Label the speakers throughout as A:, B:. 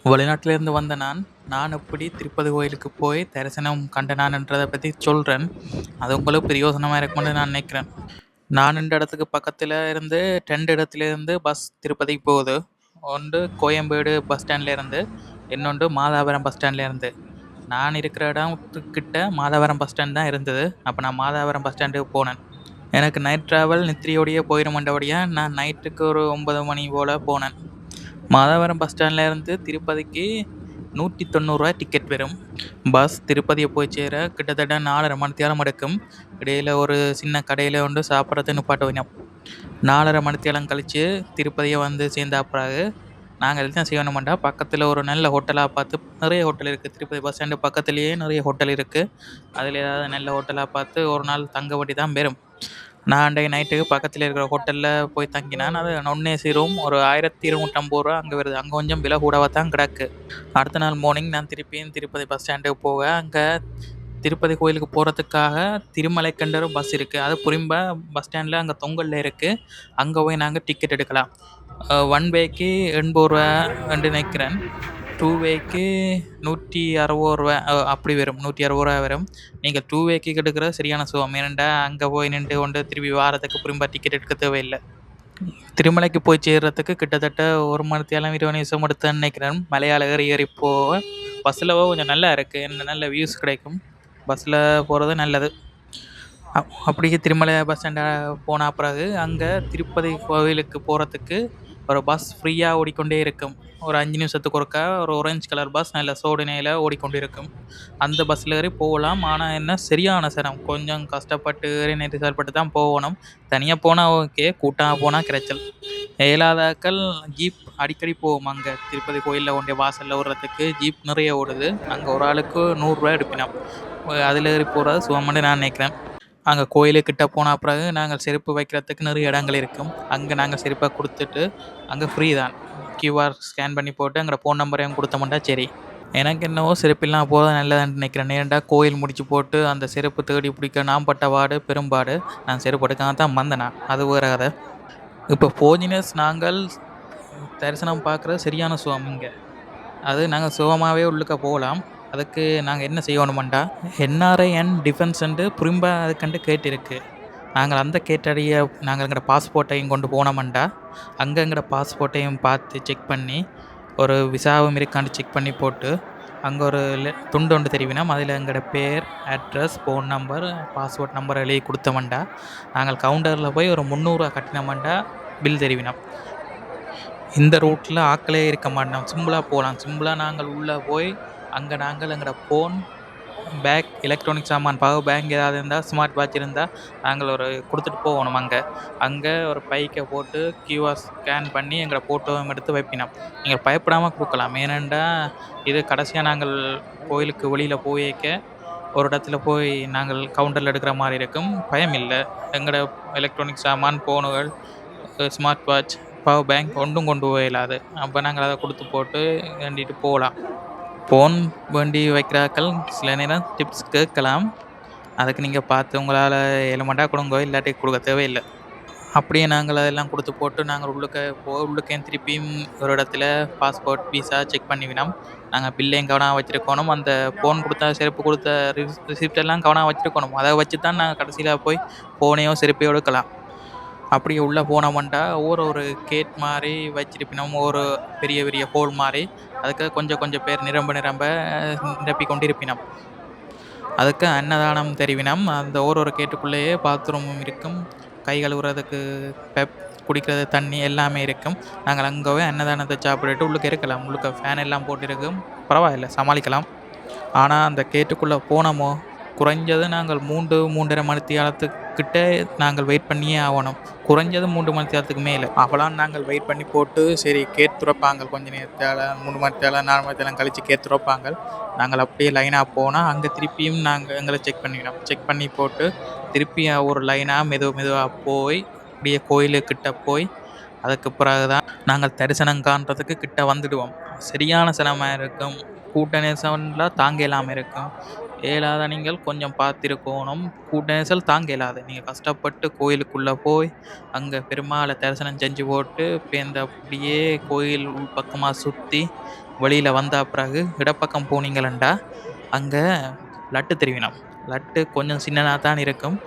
A: வெளிநாட்டிலேருந்து வந்த நான் எப்படி திருப்பதி கோயிலுக்கு போய் தரிசனம் கண்டனான்றதை பற்றி சொல்கிறேன். அது உங்களுக்கு பிரயோசனமாக இருக்கும்னு நான் நினைக்கிறேன். நான் இந்த இடத்துக்கு பக்கத்தில் இருந்து 2 இடத்துலேருந்து பஸ் திருப்பதிக்கு போகுது. ஒன்று கோயம்பேடு பஸ் ஸ்டாண்ட்லேருந்து, இன்னொன்று மாதாவரம் பஸ் ஸ்டாண்ட்லேருந்து. நான் இருக்கிற இடத்துக்கிட்ட மாதாவரம் பஸ் ஸ்டாண்ட் தான் இருந்தது. அப்போ நான் மாதாவரம் பஸ் ஸ்டாண்டுக்கு போனேன். எனக்கு நைட் ட்ராவல் நித்திரையோடையே போயிடுமெண்டபடியாக நான் நைட்டுக்கு ஒரு 9 மணி போல் போனேன். மாதாவரம் பஸ் ஸ்டாண்ட்லேருந்து திருப்பதிக்கு 190 டிக்கெட் வரும். பஸ் திருப்பதியை போய் சேர கிட்டத்தட்ட 4.5 மணி நேரம் எடுக்கும். இடையில் ஒரு சின்ன கடையில் வந்து சாப்பிட்றது நிப்பாட்ட வேணும். 4.5 மணி நேரம் கழித்து திருப்பதியை வந்து சேர்ந்த பிறகு நாங்கள் எல்லாம் செய்யணுமாண்டா பக்கத்தில் ஒரு நல்ல ஹோட்டலாக பார்த்து, நிறைய ஹோட்டல் இருக்குது திருப்பதி பஸ் ஸ்டாண்டு பக்கத்துலேயே நிறைய ஹோட்டல் இருக்குது. அதில் ஏதாவது நல்ல ஹோட்டலாக பார்த்து ஒரு நாள் தங்க வட்டி தான் வரும். நான் அன்றைய நைட்டுக்கு பக்கத்தில் இருக்கிற ஹோட்டலில் போய் தங்கினேன். அது நொன்னேசி ரூம் ஒரு 1250 அங்கே வருது. அங்கே கொஞ்சம் விலை கூடவாக தான் கிடக்கு. அடுத்த நாள் மார்னிங் நான் திருப்பியும் திருப்பதி பஸ் ஸ்டாண்டுக்கு போக, அங்கே திருப்பதி கோயிலுக்கு போகிறதுக்காக திருமலைக்கண்டரும் பஸ் இருக்குது. அது புரிம்ப பஸ் ஸ்டாண்டில் அங்கே தொங்கலில் இருக்குது. அங்கே போய் நாங்கள் டிக்கெட் எடுக்கலாம். 1 வேக்கு 80 என்று நினைக்கிறேன். 2 வேக்கு 160 அப்படி வரும். 160 வரும். நீங்கள் 2 வேக்கு எடுக்கிறது சரியான சுகம். ஏனெண்டா அங்கே போய் நின்று கொண்டு திருப்பி வாரத்துக்கு புரிம்ப டிக்கெட் எடுக்க தேவையில்லை. திருமலைக்கு போய் சேர்றதுக்கு கிட்டத்தட்ட 1 மணி நேரம் 20 நிமிஷம் எடுத்துன்னு நினைக்கிறேன். மலையாள ஏறி போக பஸ்ஸில் கொஞ்சம் நல்லா இருக்குது. நல்ல வியூஸ் கிடைக்கும். பஸ்ஸில் போகிறது நல்லது. அப்படியே திருமலை பஸ் ஸ்டாண்டை போன பிறகு அங்கே திருப்பதி கோவிலுக்கு போகிறதுக்கு ஒரு பஸ் ஃப்ரீயாக ஓடிக்கொண்டே இருக்கும். ஒரு 5 நிமிஷத்துக்கு ஒருக்கா ஒரு ஆரஞ்சு கலர் பஸ் நல்ல சோதனையில் ஓடிக்கொண்டு இருக்கும். அந்த பஸ்ஸில் ஏறி போகலாம். ஆனால் என்ன சரியான சிரம், கொஞ்சம் கஷ்டப்பட்டு ஏறி நெரிசல்பட்டு தான் போகணும். தனியாக போனால் ஓகே, கூட்டமாக போனால் கிடைச்சல். இயலாதாக்கள் ஜீப் அடிக்கடி போகும். அங்கே திருப்பதி கோயிலில் கொண்டே வாசலில் விடுறதுக்கு ஜீப் நிறைய ஓடுது. அங்கே ஒரு ஆளுக்கு 100 ரூபா எடுப்பினோம். அதில் ஏறி போகிறது சுகம்னு நான் நினைக்கிறேன். அங்கே கோயிலுக்கிட்ட போன பிறகு நாங்கள் செருப்பு வைக்கிறதுக்கு நிறைய இடங்கள் இருக்கும். அங்கே நாங்கள் செருப்பை கொடுத்துட்டு அங்கே ஃப்ரீ தான். கியூஆர் ஸ்கேன் பண்ணி போட்டு அங்கே ஃபோன் நம்பரையும் கொடுத்தோம்னா சரி. எனக்கு என்னவோ செருப்பில்லாம் போகிறது நல்லதான்னு நினைக்கிறேன். நேரண்டா கோயில் முடிச்சு போட்டு அந்த செருப்பு தேடி பிடிக்க நான் பட்ட பாடு பெரும்பாடு. நான் செருப்பு எடுக்காம தான் வந்தேன். அது வேறு கதை. இப்போ போஜினஸ் நாங்கள் தரிசனம் பார்க்குறது சரியான சுகம். இங்கே அது நாங்கள் சுகமாகவே உள்ளுக்க போகலாம். அதுக்கு நாங்கள் என்ன செய்யணுமாண்டா, என்ஆர்ஐ அண்ட் டிஃபென்ஸ்ன்ட்டு புரிம்ப அதுக்கண்டு கேட்டிருக்கு. நாங்கள் அந்த கேட்டடைய நாங்கள் எங்களோட பாஸ்போர்ட்டையும் கொண்டு போனோம்டா, அங்கே எங்களோட பாஸ்போர்ட்டையும் பார்த்து செக் பண்ணி ஒரு விசாவும் இருக்காண்டு செக் பண்ணி போட்டு அங்கே ஒரு துண்டு ஒன்று தெரிவினோம். அதில் எங்களோட பேர், address, phone number, passport number எழுதி கொடுத்தோம்டா, நாங்கள் கவுண்டரில் போய் ஒரு 300 கட்டினோம்டா பில் தெரிவினோம். இந்த ரூட்டில் ஆக்களே இருக்க மாட்டோம், சிம்பிளாக போகலாம். சிம்பிளாக நாங்கள் உள்ளே போய் அங்கே நாங்கள் எங்களோட ஃபோன், பேக், எலக்ட்ரானிக் சாமான், பவர் பேங்க் ஏதாவது இருந்தால், ஸ்மார்ட் வாட்ச் இருந்தால் நாங்கள் ஒரு கொடுத்துட்டு போகணும். அங்கே ஒரு பைக்கை போட்டு கியூஆர் ஸ்கேன் பண்ணி எங்களை ஃபோட்டோவும் எடுத்து வைப்பினோம். நீங்கள் பயப்படாமல் கொடுக்கலாம். ஏனெண்டா இது கடைசியாக நாங்கள் கோயிலுக்கு வெளியில் போய்க்க ஒரு இடத்துல போய் நாங்கள் கவுண்டரில் எடுக்கிற மாதிரி இருக்கும். பயம் இல்லை. எங்களோட எலக்ட்ரானிக் சாமான், ஃபோனுகள், ஸ்மார்ட் வாட்ச், பவர் பேங்க் ஒன்றும் கொண்டு போயிடாது. அப்போ நாங்கள் அதை கொடுத்து போட்டு வேண்டிட்டு போகலாம். ஃபோன் வேண்டி வைக்கிறாக்கள் சில நேரம் டிப்ஸ் கேட்கலாம். அதுக்கு நீங்கள் பார்த்து உங்களால் எலிமெண்ட்டாக கொடுங்க, இல்லாட்டி கொடுக்க தேவையில்லை. அப்படியே நாங்கள் அதெல்லாம் கொடுத்து போட்டு நாங்கள் உள்ளுக்கே திருப்பியும் ஒரு இடத்துல பாஸ்போர்ட், விசா செக் பண்ணிவினோம். நாங்கள் பில்லையும் கவனம் வச்சுருக்கணும். அந்த ஃபோன் கொடுத்தா செருப்பு கொடுத்த ரிசிப்டெல்லாம் கவனம் வச்சுருக்கணும். அதை வச்சு தான் நாங்கள் கடைசியில் போய் ஃபோனையோ செருப்பையோ எடுக்கலாம். அப்படியே உள்ளே போனோம்டா ஒரு கேட் மாதிரி வச்சிருப்பினோம். ஒரு பெரிய பெரிய ஹோல் மாதிரி. அதுக்கு கொஞ்சம் பேர் நிரம்ப நிரப்பி கொண்டிருப்பினோம். அதுக்கு அன்னதானம் தெரிவினோம். அந்த ஒரு கேட்டுக்குள்ளேயே பாத்ரூமும் இருக்கும், கை கழுவுறதுக்கு குடிக்கிறது தண்ணி எல்லாமே இருக்கும். நாங்கள் அங்கே அன்னதானத்தை சாப்பிட்டுட்டு உள்ளுக்கு இருக்கலாம். உள்ளுக்க ஃபேன் எல்லாம் போட்டிருக்கும், பரவாயில்லை, சமாளிக்கலாம். ஆனால் அந்த கேட்டுக்குள்ளே போனோமோ குறைஞ்சது நாங்கள் 3.5 மணி நேரத்துக்கிட்ட நாங்கள் வெயிட் பண்ணியே ஆகணும். குறைஞ்சது 3 மணி நேரத்துக்கு மேலே. அப்போலாம் நாங்கள் வெயிட் பண்ணி போட்டு சரி கேட் துறப்பாங்க. கொஞ்சம் நேரத்தால் 3 மணி நேரம் 4 மணி நேரம் கழித்து கேட் துறப்பாங்க. நாங்கள் அப்படியே லைனாக போனால் அங்கே திருப்பியும் நாங்கள் எங்களை செக் பண்ணிக்கணும். செக் பண்ணி போட்டு திருப்பி ஒரு லைனாக மெதுவாக போய் அப்படியே கோயிலுக்கிட்ட போய் அதுக்கு பிறகு தான் நாங்கள் தரிசனம் காண்றதுக்கு கிட்ட வந்துடுவோம். சரியான சிரமமாக இருக்கும். கூட்ட நெரிசலில் தாங்க இல்லாமல் இருக்கும். இயலாத நீங்கள் கொஞ்சம் பார்த்திருக்கோணும். நெரிசல் தாங்க இயலாது. நீங்க கஷ்டப்பட்டு கோயிலுக்குள்ள போய், அங்க பெருமாள தரிசனம் செஞ்சு போட்டு, பேருந்து அப்படியே கோயில் உள்பக்கமா சுத்தி, வெளியில வந்தா பிறகு இடப்பக்கம் போனீங்களண்டா, அங்க லட்டு திருவினம். லட்டு கொஞ்சம் சின்னதா தான் இருக்கும்.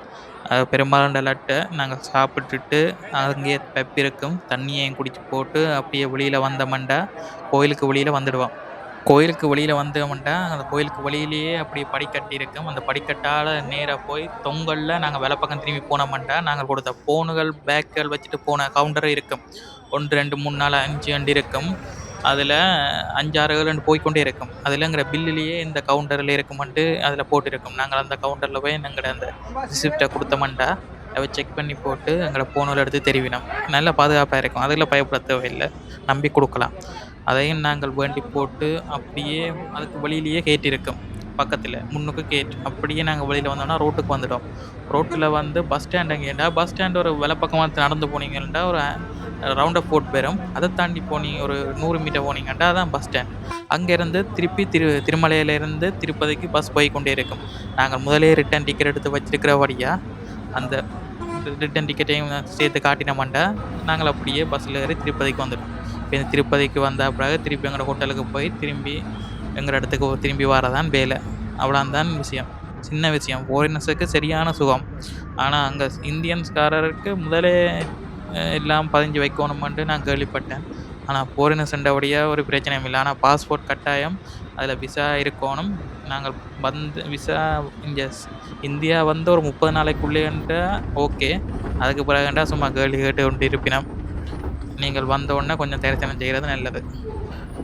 A: பெரும்பாலான லட்ட நாங்க சாப்பிட்டுட்டு, அங்கேயே பெப் இருக்கும். தண்ணியையும் குடிச்சு போட்டு, அப்படியே வெளியில வந்தோமண்டா, கோயிலுக்கு வெளியில வந்துடுவோம். கோயிலுக்கு வெளியில வந்தோம்ன்டா, அந்த கோயிலுக்கு வெளியிலேயே அப்படியே படிக்கட்டு இருக்கும். அந்த படிக்கட்டால நேரா போய் தொங்கல்ல நாங்க வலப்பக்கம் திரும்பி போனோம்ன்டா, நாங்க கொடுத்த ஃபோனுகள், பேக்குகள் வச்சுட்டு போன கவுண்டர் இருக்கும். 1, 2, 3, 4, 5 அண்டு இருக்கும். அதில 5, 6, 7ன்னு போய்க்கொண்டே இருக்கும். அதிலங்கிற பில்லுலேயே இந்த கவுண்டர்ல இருக்குமன்ட்டு அதில போட்டிருக்கும். நாங்கள் அந்த கவுண்டர்ல போய் எங்கட அந்த ரிசிப்ட்ட குடுத்தோம்ன்டா, அவ செக் பண்ணி போட்டு எங்களோட ஃபோனுல எடுத்து தெரிவினம். நல்ல பாதுகாப்பா இருக்கும். அதில பயப்பட தேவையில்ல. நம்பி குடுக்கலாம். அதையும் நாங்கள் வேண்டி போட்டு, அப்படியே அதுக்கு வெளியிலேயே கேட் இருக்கும். பக்கத்தில. முன்னுக்கு கேட். அப்படியே நாங்க வெளியில வந்தோம்னா ரோட்டுக்கு வந்துட்டோம். ரோட்ல வந்து பஸ் ஸ்டாண்ட் எங்கேண்டா, பஸ் ஸ்டாண்ட் ஒரு வலப்பக்கமா நடந்து போனீங்கள்டா, ஒரு ரவுண்ட் அப் போட் பெறும். அத தாண்டி போனீங்க ஒரு 100 மீட்டர் போனீங்கள்டா, அதான் பஸ் ஸ்டாண்ட். அங்கேருந்து திருப்பி திருமலையிலேருந்து திருப்பதிக்கு பஸ் போய்க்கொண்டே இருக்கும். நாங்கள் முதலே ரிட்டர்ன் டிக்கெட் எடுத்து வச்சிருக்கிறபடியா, அந்த ரிட்டர்ன் டிக்கெட்டையும் சேர்த்து காட்டினோமாண்டா, நாங்கள் அப்படியே பஸ்ஸில் ஏறி திருப்பதிக்கு வந்துட்டோம். இப்போ திருப்பதிக்கு வந்த பிறகு திருப்பி எங்களோட ஹோட்டலுக்கு போய் திரும்பி எங்கள் இடத்துக்கு திரும்பி வரதான் வேலை. அவ்வளோதான் விஷயம். சின்ன விஷயம். ஃபாரினர்ஸுக்கு சரியான சுகம். ஆனால் அங்கே இந்தியன்ஸ்காரருக்கு முதலே எல்லாம் பதிஞ்சு வைக்கணுமென்ட்டு நான் கேள்விப்பட்டேன். ஆனால் ஃபாரினர்ஸ்ன்றபடியாக ஒரு பிரச்சனையும் இல்லை. ஆனால் பாஸ்போர்ட் கட்டாயம், அதில் விசா இருக்கணும். நாங்கள் வந்து விசா இங்கே இந்தியா வந்து ஒரு 30 நாளைக்குள்ளேன்றா ஓகே. அதுக்கு பிறகுண்டா சும்மா கேள்வி கேட்டு கொண்டு இருப்பினோம். நீங்கள் வந்த உடனே கொஞ்சம் தரிசனம் செய்கிறது நல்லது.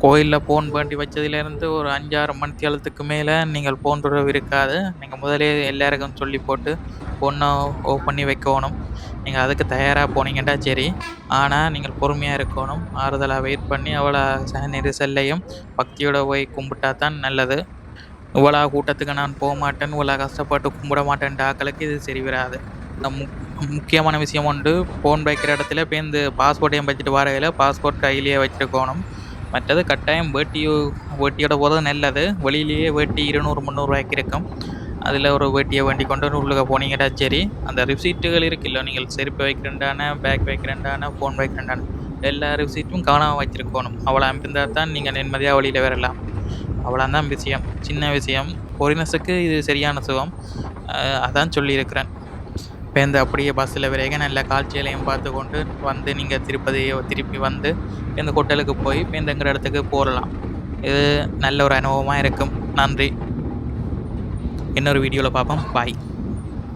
A: கோயிலில் ஃபோன் வேண்டி வச்சதுலேருந்து ஒரு 5, 6 மணித்தியாலத்துக்கு மேலே நீங்கள் ஃபோன் தொடர்பு இருக்காது. நீங்கள் முதலே எல்லாருக்கும் சொல்லி போட்டு ஃபோனை ஆஃப் பண்ணி வைக்கணும். நீங்கள் அதுக்கு தயாராக போனீங்கன்னா சரி. ஆனால் நீங்கள் பொறுமையாக இருக்கணும். ஆறுதலாக வெயிட் பண்ணி அவ்வளோ நெரிசல்லையும் பக்தியோட போய் கும்பிட்டா தான் நல்லது. இவ்வளோ கூட்டத்துக்கு நான் போக மாட்டேன், இவ்வளோ கஷ்டப்பட்டு கும்பிட மாட்டேன்ட்டு ஆக்களுக்கு இது சரி வராது. முக்கியமான விஷயம் உண்டு. ஃபோன் வைக்கிற இடத்துல இப்போ இந்த பாஸ்போர்ட்டையும் வச்சுட்டு வரையில் பாஸ்போர்ட் கையிலேயே வச்சுருக்கணும். மற்றது கட்டாயம் வேட்டியோட போகிறது நல்லது. வெளியிலேயே வேட்டி 200, 300 ரூபாய்க்கு இருக்கும். அதில் ஒரு வேட்டியை வேண்டி கொண்டு உள்ளுக்க போனீங்கன்னா சரி. அந்த ரிசீட்டுகள் இருக்குல்ல, நீங்கள் செருப்பு வைக்கிறேன்டான, பேக் வைக்கிறேன்டான, ஃபோன் வைக்கிறேன்டான, எல்லா ரிசீட்டும் காணாமல் வச்சுருக்கணும். அவ்வளோ இருந்தால் தான் நீங்கள் நிம்மதியாக வெளியில் வரலாம். அவ்வளோதான் விஷயம். சின்ன விஷயம். ஃபாரினர்ஸுக்கு இது சரியான சுகம். அதான் சொல்லியிருக்கிறேன். பேருந்து அப்படியே பஸ்ஸில் விரைக நல்ல காட்சிகளையும் பார்த்து கொண்டு வந்து நீங்கள் திருப்பி வந்து இந்த ஹோட்டலுக்கு போய் பேருந்துங்கிற இடத்துக்கு போகலாம். இது நல்ல ஒரு அனுபவமாக இருக்கும். நன்றி. இன்னொரு வீடியோவில் பார்ப்போம். பாய்.